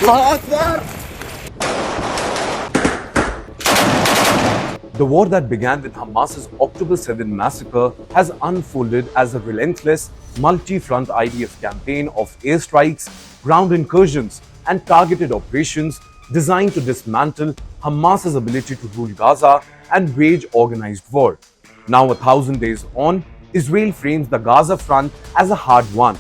The war that began with Hamas's October 7 massacre has unfolded as a relentless, multi-front IDF campaign of airstrikes, ground incursions, and targeted operations designed to dismantle Hamas's ability to rule Gaza and wage organized war. Now, 1,000 days on, Israel frames the Gaza front as a hard-won,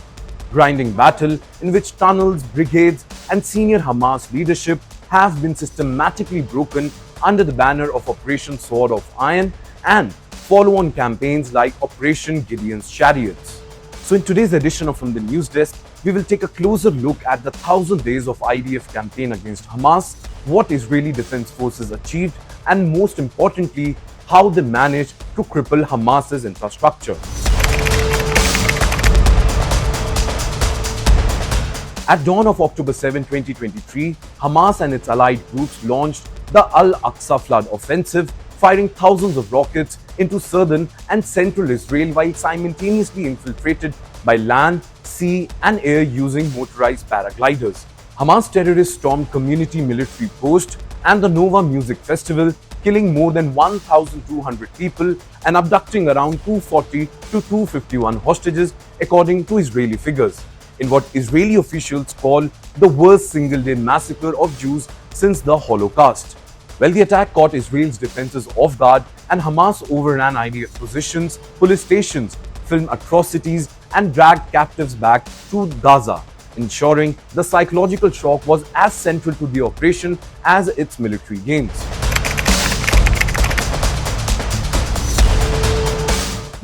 grinding battle in which tunnels, brigades, and senior Hamas leadership have been systematically broken under the banner of Operation Sword of Iron and follow-on campaigns like Operation Gideon's Chariots. So in today's edition of From the News Desk, we will take a closer look at the 1,000 days of IDF campaign against Hamas, what Israeli Defense Forces achieved, and most importantly, how they managed to cripple Hamas's infrastructure. At dawn of October 7, 2023, Hamas and its allied groups launched the Al-Aqsa Flood Offensive, firing thousands of rockets into southern and central Israel while simultaneously infiltrated by land, sea, and air using motorized paragliders. Hamas terrorists stormed community military posts and the Nova Music Festival, killing more than 1,200 people and abducting around 240 to 251 hostages, according to Israeli figures, in what Israeli officials call the worst single-day massacre of Jews since the Holocaust. Well, the attack caught Israel's defenses off guard, and Hamas overran IDF positions, police stations, filmed atrocities, and dragged captives back to Gaza, ensuring the psychological shock was as central to the operation as its military gains.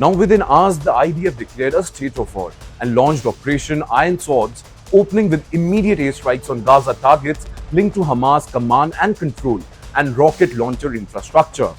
Now, within hours, the IDF declared a state of war and launched Operation Iron Swords, opening with immediate airstrikes on Gaza targets linked to Hamas command and control and rocket launcher infrastructure.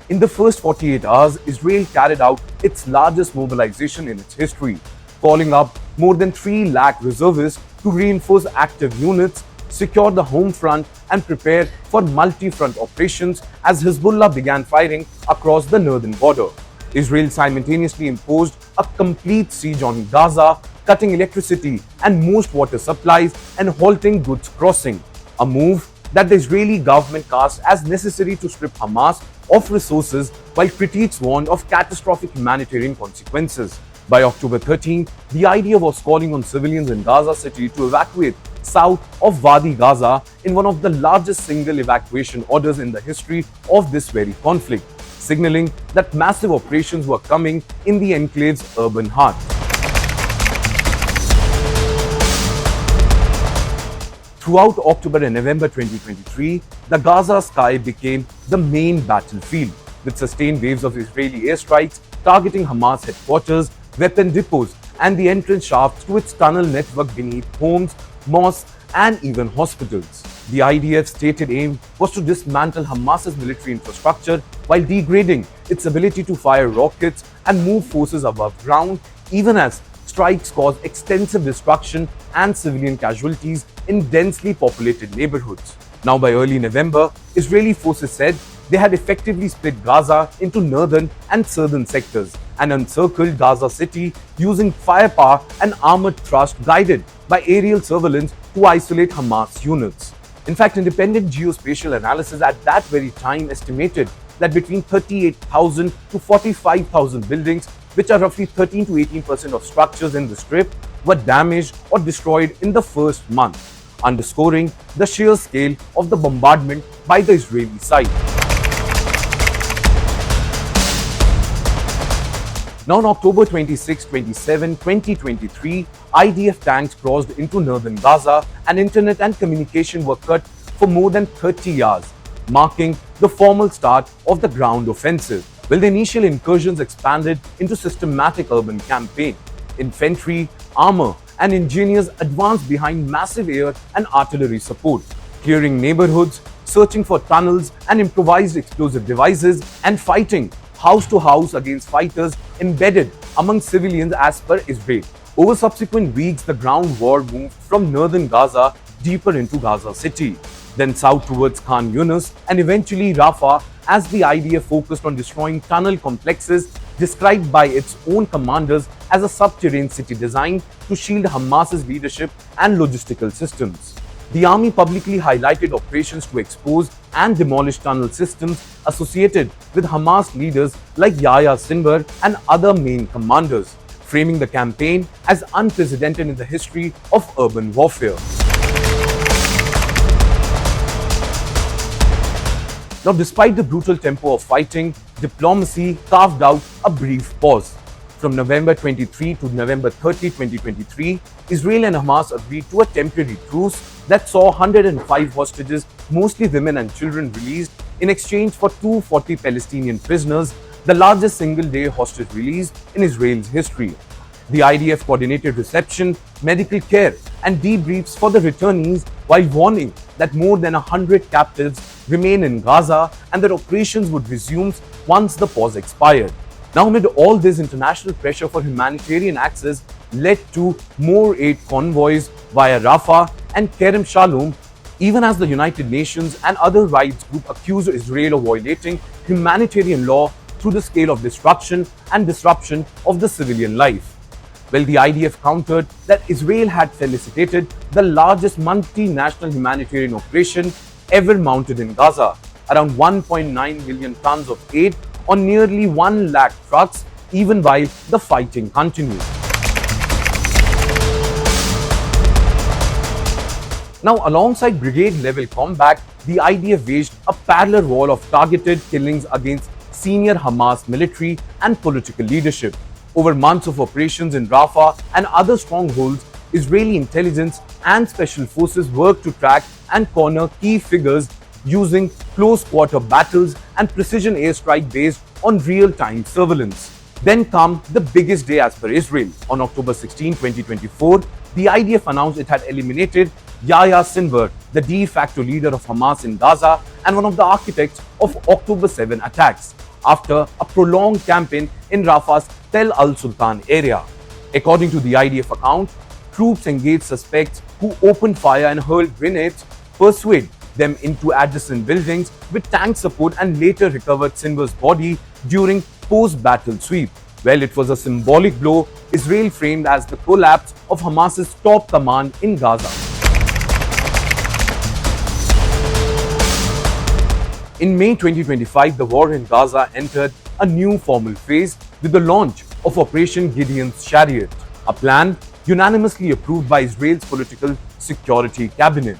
In the first 48 hours, Israel carried out its largest mobilization in its history, calling up more than 3 lakh reservists to reinforce active units, secure the home front, and prepare for multi-front operations as Hezbollah began firing across the northern border. Israel simultaneously imposed a complete siege on Gaza, cutting electricity and most water supplies and halting goods crossing, a move that the Israeli government cast as necessary to strip Hamas of resources, while critics warned of catastrophic humanitarian consequences. By October 13, the IDF was calling on civilians in Gaza City to evacuate south of Wadi Gaza in one of the largest single evacuation orders in the history of this very conflict, signaling that massive operations were coming in the enclave's urban heart. Throughout October and November 2023, the Gaza sky became the main battlefield, with sustained waves of Israeli airstrikes targeting Hamas headquarters, weapon depots, and the entrance shafts to its tunnel network beneath homes, mosques, and even hospitals. The IDF's stated aim was to dismantle Hamas's military infrastructure while degrading its ability to fire rockets and move forces above ground, even as strikes caused extensive destruction and civilian casualties in densely populated neighborhoods. Now, by early November, Israeli forces said they had effectively split Gaza into northern and southern sectors and encircled Gaza City using firepower and armored thrust guided by aerial surveillance to isolate Hamas units. In fact, independent geospatial analysis at that very time estimated that between 38,000 to 45,000 buildings, which are roughly 13 to 18% of structures in the strip, were damaged or destroyed in the first month, underscoring the sheer scale of the bombardment by the Israeli side. Now, on October 26, 27, 2023, IDF tanks crossed into northern Gaza and internet and communication were cut for more than 30 hours, marking the formal start of the ground offensive. Well, the initial incursions expanded into systematic urban campaign. Infantry, armor, and engineers advanced behind massive air and artillery support, clearing neighborhoods, searching for tunnels and improvised explosive devices, and fighting house to house against fighters embedded among civilians as per Israel. Over subsequent weeks, the ground war moved from northern Gaza deeper into Gaza City, then south towards Khan Yunis, and eventually Rafah, as the IDF focused on destroying tunnel complexes described by its own commanders as a subterranean city designed to shield Hamas's leadership and logistical systems. The army publicly highlighted operations to expose and demolish tunnel systems associated with Hamas leaders like Yahya Sinwar and other main commanders, framing the campaign as unprecedented in the history of urban warfare. Now, despite the brutal tempo of fighting, diplomacy carved out a brief pause. From November 23 to November 30, 2023, Israel and Hamas agreed to a temporary truce that saw 105 hostages, mostly women and children, released in exchange for 240 Palestinian prisoners, the largest single-day hostage release in Israel's history. The IDF coordinated reception, medical care, and debriefs for the returnees while warning that more than 100 captives remain in Gaza and that operations would resume once the pause expired. Now, amid all this, international pressure for humanitarian access led to more aid convoys via Rafah and Kerem Shalom, even as the United Nations and other rights groups accused Israel of violating humanitarian law through the scale of destruction and disruption of the civilian life. Well, the IDF countered that Israel had facilitated the largest multinational humanitarian operation ever mounted in Gaza, around 1.9 million tons of aid on nearly 1 lakh trucks, even while the fighting continued. Now, alongside brigade-level combat, the IDF waged a parallel war of targeted killings against senior Hamas military and political leadership. Over months of operations in Rafah and other strongholds, Israeli intelligence and special forces worked to track and corner key figures using close-quarter battles and precision airstrike based on real-time surveillance. Then come the biggest day as per Israel. On October 16, 2024, the IDF announced it had eliminated Yahya Sinwar, the de facto leader of Hamas in Gaza and one of the architects of October 7 attacks, after a prolonged campaign in Rafah's Tel al-Sultan area. According to the IDF account, troops engaged suspects who opened fire and hurled grenades, persuade them into adjacent buildings with tank support, and later recovered Sinwar's body during post-battle sweep. Well, it was a symbolic blow Israel framed as the collapse of Hamas's top command in Gaza. In May 2025, the war in Gaza entered a new formal phase with the launch of Operation Gideon's Chariot, a plan unanimously approved by Israel's political security cabinet.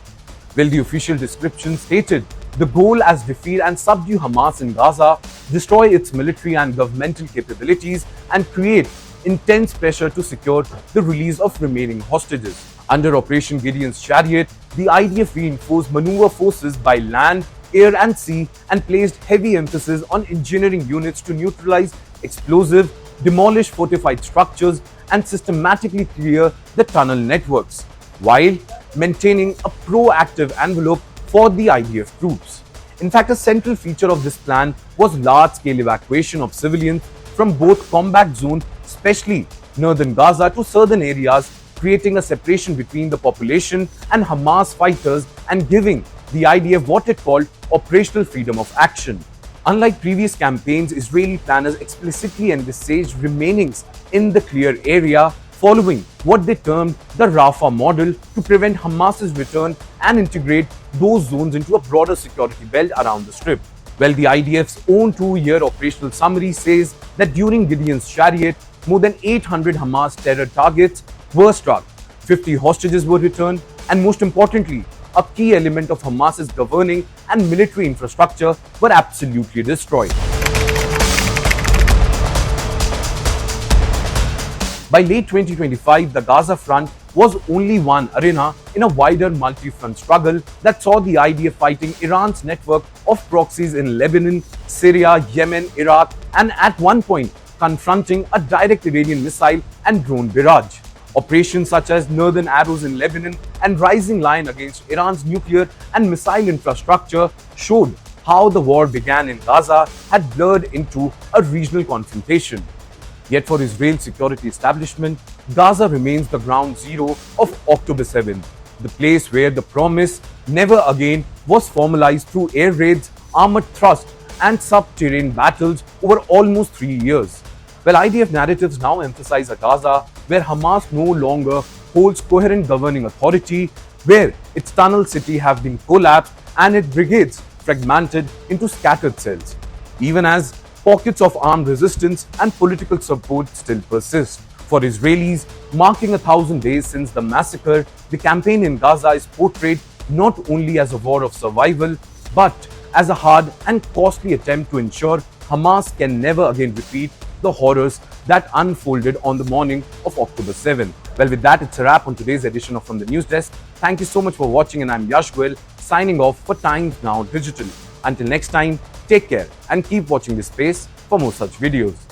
Well, the official description stated the goal as defeat and subdue Hamas in Gaza, destroy its military and governmental capabilities, and create intense pressure to secure the release of remaining hostages. Under Operation Gideon's Chariot, the IDF reinforced maneuver forces by land, air and sea, and placed heavy emphasis on engineering units to neutralize explosives, demolish fortified structures, and systematically clear the tunnel networks, while maintaining a proactive envelope for the IDF troops. In fact, a central feature of this plan was large-scale evacuation of civilians from both combat zones, especially northern Gaza, to southern areas, creating a separation between the population and Hamas fighters and giving the IDF what it called operational freedom of action. Unlike previous campaigns, Israeli planners explicitly envisaged remainings in the clear area, following what they termed the Rafah model, to prevent Hamas's return and integrate those zones into a broader security belt around the Strip. Well, the IDF's own 2-year operational summary says that during Gideon's Chariot, more than 800 Hamas terror targets were struck, 50 hostages were returned, and most importantly, a key element of Hamas's governing and military infrastructure were absolutely destroyed. By late 2025, the Gaza front was only one arena in a wider multi-front struggle that saw the IDF fighting Iran's network of proxies in Lebanon, Syria, Yemen, Iraq, and at one point confronting a direct Iranian missile and drone barrage. Operations such as Northern Arrows in Lebanon and Rising Lion against Iran's nuclear and missile infrastructure showed how the war began in Gaza had blurred into a regional confrontation. Yet for Israel's security establishment, Gaza remains the ground zero of October 7, the place where the promise never again was formalized through air raids, armored thrust, and subterranean battles over almost 3 years. Well, IDF narratives now emphasize a Gaza where Hamas no longer holds coherent governing authority, where its tunnel city have been collapsed and its brigades fragmented into scattered cells. Even as pockets of armed resistance and political support still persist. For Israelis, marking 1,000 days since the massacre, the campaign in Gaza is portrayed not only as a war of survival, but as a hard and costly attempt to ensure Hamas can never again repeat the horrors that unfolded on the morning of October 7. Well, with that, it's a wrap on today's edition of From the News Desk. Thank you so much for watching, and I'm Yash Goyal, signing off for Times Now Digital. Until next time, take care and keep watching this space for more such videos.